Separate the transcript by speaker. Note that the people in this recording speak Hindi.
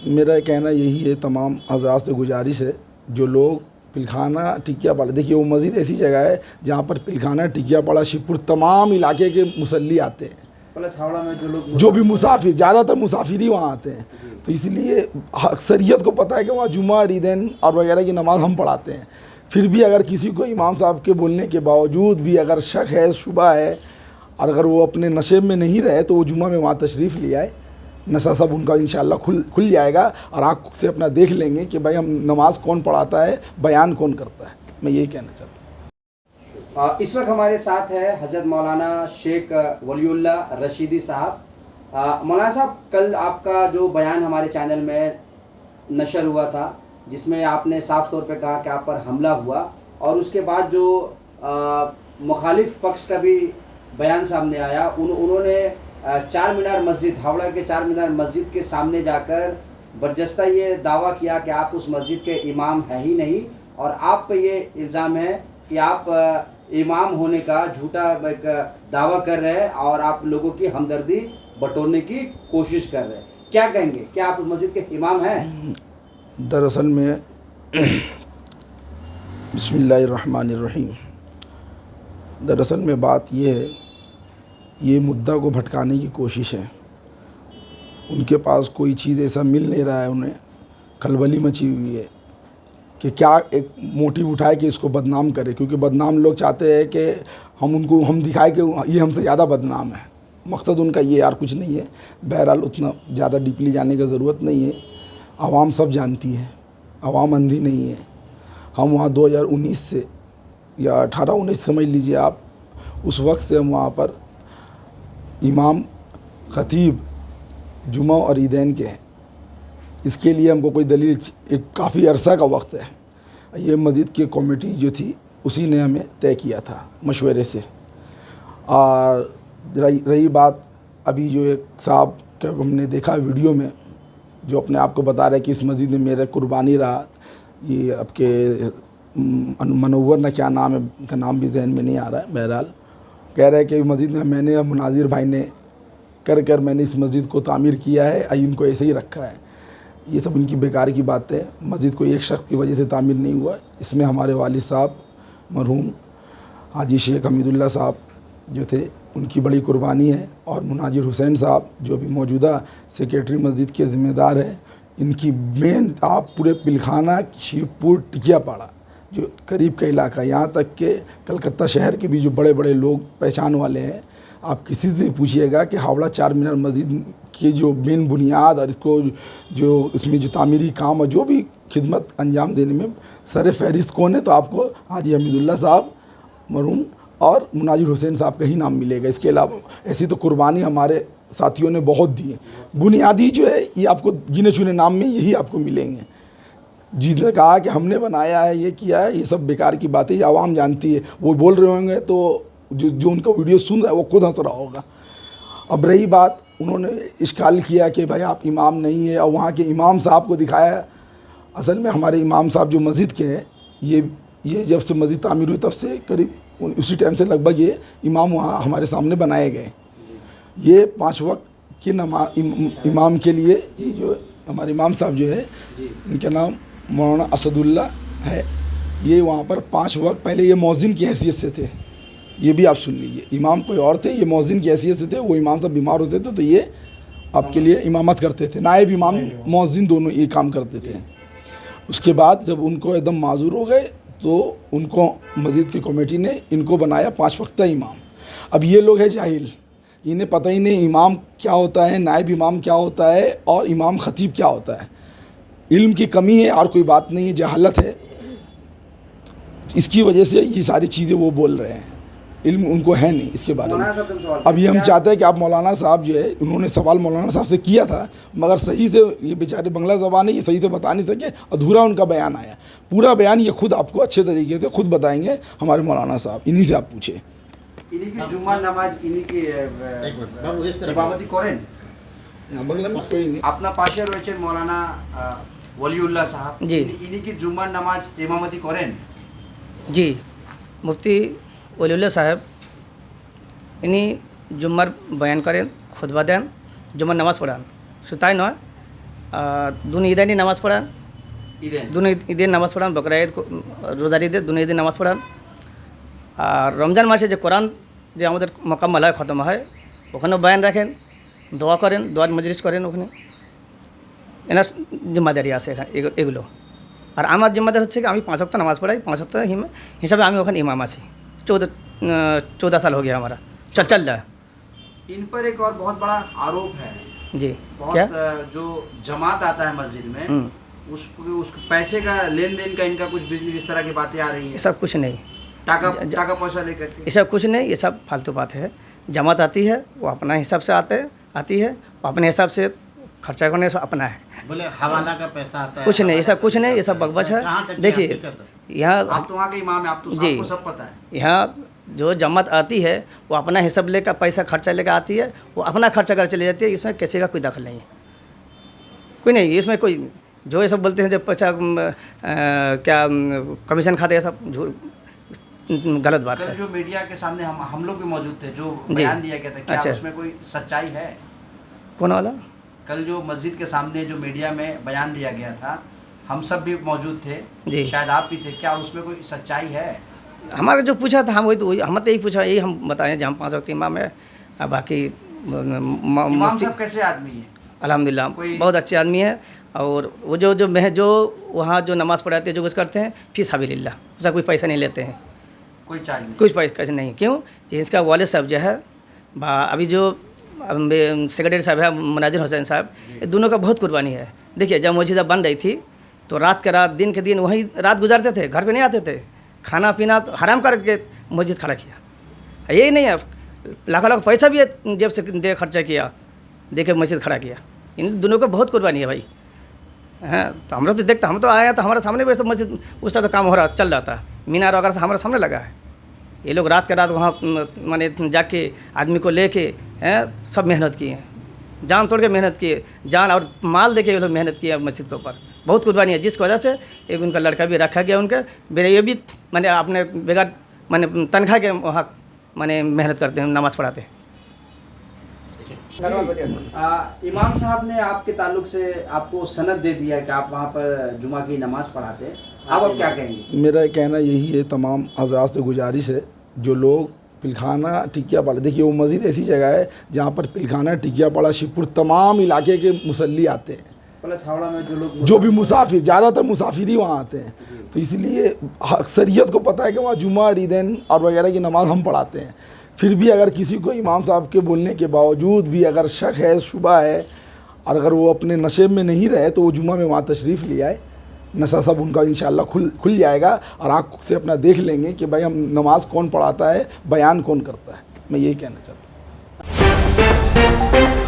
Speaker 1: मेरा कहना यही है, तमाम हज़रात से गुजारिश है, जो लोग पिलखाना टिकिया पाड़ा, देखिए वो मस्जिद ऐसी जगह है जहाँ पर पिलखाना टिकिया पाड़ा शिवपुर तमाम इलाके के मुसल्ली आते हैं,
Speaker 2: प्लस हावड़ा में जो लोग
Speaker 1: जो भी मुसाफिर, ज़्यादातर मुसाफिर ही वहाँ आते हैं। तो इसलिए अक्सरियत को पता है कि वहाँ जुमा, ईदैन और वगैरह की नमाज़ हम पढ़ाते हैं। फिर भी अगर किसी को इमाम साहब के बोलने के बावजूद भी अगर शक है, शुबा है, और अगर वो अपने नशे में नहीं रहे तो वो जुमा में वहाँ तशरीफ़ ले आए, नशा सब उनका इंशाअल्लाह खुल जाएगा और आँख से अपना देख लेंगे कि भाई हम नमाज कौन पढ़ाता है, बयान कौन करता है। मैं यही कहना चाहता हूँ।
Speaker 2: इस वक्त हमारे साथ है हज़रत मौलाना शेख वलीउल्लाह रशीदी साहब। मौलाना साहब, कल आपका जो बयान हमारे चैनल में नशर हुआ था, जिसमें आपने साफ तौर पे कहा कि आप पर हमला हुआ, और उसके बाद जो मुखालिफ पक्ष का भी बयान सामने आया, उन्होंने चार मीनार मस्जिद, हावड़ा के चार मीनार मस्जिद के सामने जाकर बरजस्ता ये दावा किया कि आप उस मस्जिद के इमाम हैं ही नहीं, और आप पे ये इल्ज़ाम है कि आप इमाम होने का झूठा दावा कर रहे हैं और आप लोगों की हमदर्दी बटोरने की कोशिश कर रहे हैं। क्या कहेंगे, क्या आप उस मस्जिद के इमाम हैं?
Speaker 1: दरअसल में बिस्मिल्लाहिर्रहमानिर्रहीम, दरअसल में बात ये है, ये मुद्दा को भटकाने की कोशिश है। उनके पास कोई चीज़ ऐसा मिल नहीं रहा है, उन्हें खलबली मची हुई है कि क्या एक मोटिव उठाए कि इसको बदनाम करे, क्योंकि बदनाम लोग चाहते हैं कि हम दिखाए कि ये हमसे ज़्यादा बदनाम है। मकसद उनका ये यार कुछ नहीं है। बहरहाल उतना ज़्यादा डीपली जाने की ज़रूरत नहीं है, आवाम सब जानती है, आवाम अंधी नहीं है। हम वहाँ 2019 से या 18-19 समझ लीजिए आप, उस वक्त से हम वहाँ पर इमाम ख़तीब जुमा और ईदैन के हैं। इसके लिए हमको कोई दलील, एक काफ़ी अरसा का वक्त है। ये मस्जिद की कमेटी जो थी उसी ने हमें तय किया था मशवरे से। और रही बात अभी जो एक साहब का हमने देखा वीडियो में, जो अपने आप को बता रहे कि इस मस्जिद में मेरा कुर्बानी रहा, ये आपके मनोवर ना क्या नाम है, उनका नाम भी जहन में नहीं आ रहा है। बहरहाल कह रहे हैं कि मस्जिद में मैंने और मुनाजिर भाई ने कर मैंने इस मस्जिद को तामीर किया है, इनको ऐसे ही रखा है। ये सब इनकी बेकार की बात है। मस्जिद को एक शख्स की वजह से तामीर नहीं हुआ, इसमें हमारे वालिद साहब मरहूम हाजी शेख हमीदुल्लाह साहब जो थे, उनकी बड़ी कुर्बानी है, और मुनाजिर हुसैन साहब जो भी मौजूदा सेक्रेटरी मस्जिद के ज़िम्मेदार हैं, इनकी मेन आप पूरे पिलखाना, शिवपुर, टिकिया पाड़ा जो करीब का इलाका, यहाँ तक के कलकत्ता शहर के भी जो बड़े बड़े लोग पहचान वाले हैं, आप किसी से पूछिएगा कि हावड़ा चार मीनार मस्जिद की जो मेन बुनियाद और इसको जो इसमें जो तामीरी काम और जो भी खिदमत अंजाम देने में सर फहरिस्त कौन है, तो आपको हाजी हमीदुल्लाह साहब मरहूम और मुनाजिर हुसैन साहब का ही नाम मिलेगा। इसके अलावा ऐसी तो कुर्बानी हमारे साथियों ने बहुत दी है। बुनियादी जो है ये आपको गिने चुने नाम में यही आपको मिलेंगे। जिसने कहा कि हमने बनाया है, ये किया है, ये सब बेकार की बातें, ये आवाम जानती है। वो बोल रहे होंगे तो जो उनका वीडियो सुन रहा है वो खुद हंस रहा होगा। अब रही बात, उन्होंने इश्काल किया कि भाई आप इमाम नहीं है, और वहाँ के इमाम साहब को दिखाया। असल में हमारे इमाम साहब जो मस्जिद के हैं, ये जब से मस्जिद तामीर हुई तब से करीब उसी टाइम से लगभग ये इमाम वहाँ हमारे सामने बनाए गए। ये 5 वक्त की इमाम के लिए जो हमारे इमाम साहब जो है, इनका नाम मौलाना असदुल्ला है। ये वहाँ पर 5 वक्त पहले ये मौज़िन की हैसियत से थे। ये भी आप सुन लीजिए, इमाम कोई और थे, ये मौज़िन की हैसियत से थे। वो इमाम साहब बीमार होते थे तो ये आपके लिए इमामत करते थे, नायब इमाम मौज़िन दोनों ये काम करते थे। उसके बाद जब उनको एकदम माजूर हो गए तो उनको मस्जिद की कमेटी ने इनको बनाया 5 वक्ता इमाम। अब ये लोग हैं जाहिल, इन्हें पता ही नहीं इमाम क्या होता है, नायब इमाम क्या होता है और इमाम ख़तीब क्या होता है। इल्म की कमी है और कोई बात नहीं है, जहालत है। इसकी वजह से ये सारी चीज़ें वो बोल रहे हैं, इल्म उनको है नहीं इसके बारे में। अब ये हम चाहते हैं कि आप मौलाना साहब जो है, उन्होंने सवाल मौलाना साहब से किया था, मगर सही से ये बेचारे बंगला ज़बान है, ये सही से बता नहीं सके, अधूरा उनका बयान आया। पूरा बयान ये खुद आपको अच्छे तरीके से खुद बताएंगे हमारे मौलाना साहब, इन्हीं से आप पूछे।
Speaker 2: इन्हीं की जुम्मा नमाज, इन्हीं की इमामती करें।
Speaker 1: বাংলা में कोई नहीं।
Speaker 2: আপনার পাশে রয়েছেন মৌলানা ওয়ালিউল্লাহ সাহেব,
Speaker 3: জি।
Speaker 2: ইনি কি জুম্মার নামাজ ইমামতি করেন?
Speaker 3: জি, মুফতি ওলিউল্লাহ সাহেব ইনি জুম্মার বয়ান করেন, খুতবা দেন, জুম্মার নামাজ পড়ান। শুধু তাই নয়, दोनों ईदैन नमाज़ पढ़ा,
Speaker 2: ईदेन
Speaker 3: दोनों ईदैन नमाज़ पढ़ा, बकरा ईद को रोज़ार ईद दोनों ईदैन नमाज़ पढ़ा। আর রমজান মাসে যে কোরআন যে আমাদের মোকাম্মল হয়, খতম হয়, ওখানেও বয়ান রাখেন, দোয়া করেন, দোয়ার মজলিস করেন ওখানে। এনার জিম্মাদারি আছে এখানে এগুলো। আর আমার জিম্মাদারি হচ্ছে কি আমি 5 ওয়াক্ত নামাজ পড়াই, 5 ওয়াক্ত হিসাবে আমি ওখানে ইমাম আছি। 14 साल हो गया हमारा, चल रहा है।
Speaker 2: इन पर एक और बहुत बड़ा आरोप है,
Speaker 3: जी
Speaker 2: बहुत
Speaker 3: क्या?
Speaker 2: जो जमात आता है मस्जिद में उस पैसे का लेन देन का इनका कुछ बिजनेस, इस तरह की बातें आ रही
Speaker 3: ये
Speaker 2: हैं,
Speaker 3: सब कुछ नहीं,
Speaker 2: टाका पैसा लेकर के।
Speaker 3: ये सब कुछ नहीं, ये सब फालतू बात है। जमात आती है वो अपना हिसाब से आती है, वो अपने हिसाब से खर्चा करने से अपना है।
Speaker 4: बोले हवाला का पैसा आता है,
Speaker 3: कुछ नहीं, ये सब कुछ नहीं, ये सब बकबस है।
Speaker 4: जहाँ तक की
Speaker 3: देखिए
Speaker 4: हकीकत है।
Speaker 3: यहाँ
Speaker 2: आप तो वहाँ के इमाम है, आप तो
Speaker 3: जी।
Speaker 2: आपको सब पता है।
Speaker 3: यहाँ जो जमात आती है वो अपना हिसाब लेकर पैसा खर्चा लेकर आती है, वो अपना खर्चा कर चली जाती है, इसमें किसी का कोई दखल नहीं है, कोई नहीं इसमें। कोई जो ये सब बोलते हैं जब पैसा क्या कमीशन खाते हैं, सब झूठ गलत बात
Speaker 2: कल
Speaker 3: है।
Speaker 2: जो मीडिया के सामने हम लोग भी मौजूद थे, जो
Speaker 3: जी।
Speaker 2: बयान दिया गया था, क्या
Speaker 3: अच्छा।
Speaker 2: उसमें कोई सच्चाई है?
Speaker 3: कौन वाला?
Speaker 2: कल जो मस्जिद के सामने जो मीडिया में बयान दिया गया था, हम सब भी मौजूद थे,
Speaker 3: जी।
Speaker 2: शायद आप भी थे, क्या उसमें कोई सच्चाई है?
Speaker 3: हमारा जो पूछा था हम वही हम तो यही पूछा, यही हम बताएं जहाँ 5 वक्त इमाम है। और बाकी
Speaker 2: इमाम
Speaker 3: मुफ्ती
Speaker 2: साहब कैसे आदमी है?
Speaker 3: अल्हम्दुलिल्लाह
Speaker 2: कोई-
Speaker 3: बहुत अच्छे आदमी है। और वो जो वहाँ जो नमाज़ पढ़ाते हैं, जो कुछ करते हैं, फी सबिलिल्लाह, उसका कोई पैसा नहीं लेते हैं,
Speaker 2: कोई चार्ज नहीं?
Speaker 3: कुछ पैसा नहीं। क्यों? कि इसका वालिद साहब जो है, अभी जो सेक्रेटरी साहब है मुनाजिर हुसैन साहब, ये दोनों का बहुत कुर्बानी है। देखिए जब मस्जिद बन रही थी तो रात के रात, दिन के दिन वहीं रात गुजारते थे, घर पे नहीं आते थे। खाना पीना तो हराम करके मस्जिद खड़ा किया। यही नहीं है, लाखों लाख पैसा भी जेब से दे खर्चा किया, दे के मस्जिद खड़ा किया। इन दोनों का बहुत कुर्बानी है भाई। हाँ, तो हम लोग तो देखते, हम तो आए तो हमारे सामने भी सब मस्जिद उस तरह काम हो रहा, चल रहा था, मीनार वगैरह से हमारे सामने लगा है। ये लोग रात के रात वहाँ माने जाके आदमी को लेके हैं, सब मेहनत किए हैं, जान तोड़ के मेहनत किए, जान और माल दे के ये लोग मेहनत किए मस्जिद के ऊपर। बहुत कुर्बानी है, जिसकी वजह से एक उनका लड़का भी रखा गया उनका। मेरे ये भी मैंने अपने बेगार मैंने तनख्वाह के वहाँ मैंने मेहनत करते हैं, नमाज़ पढ़ाते हैं।
Speaker 2: इमाम साहब ने आपके ताल्लुक से आपको सनद दे दिया कि आप वहाँ पर जुमा की नमाज पढ़ाते हैं, आप क्या कहेंगे?
Speaker 1: मेरा कहना यही है, तमाम हजरात से गुजारिश है, जो लोग पिलखाना टिकिया पाड़ा, देखिए वो मस्जिद ऐसी जगह है जहाँ पर पिलखाना टिकिया पाड़ा शिवपुर तमाम इलाके के मुसल्ली आते हैं,
Speaker 2: प्लस हावड़ा में जो लोग
Speaker 1: जो भी मुसाफिर, ज़्यादातर मुसाफिर ही वहाँ आते हैं। तो इसलिए अक्सरियत को पता है कि वहाँ जुमा और ईदैन और वगैरह की नमाज़ हम पढ़ाते हैं। फिर भी अगर किसी को इमाम साहब के बोलने के बावजूद भी अगर शक है, शुबा है, और अगर वो अपने नशे में नहीं रहे तो वो जुमा में वहाँ तशरीफ़ ले आए, नशा सब उनका इंशाअल्लाह खुल जाएगा और आँख से अपना देख लेंगे कि भाई हम नमाज कौन पढ़ाता है, बयान कौन करता है। मैं यही कहना चाहता हूँ।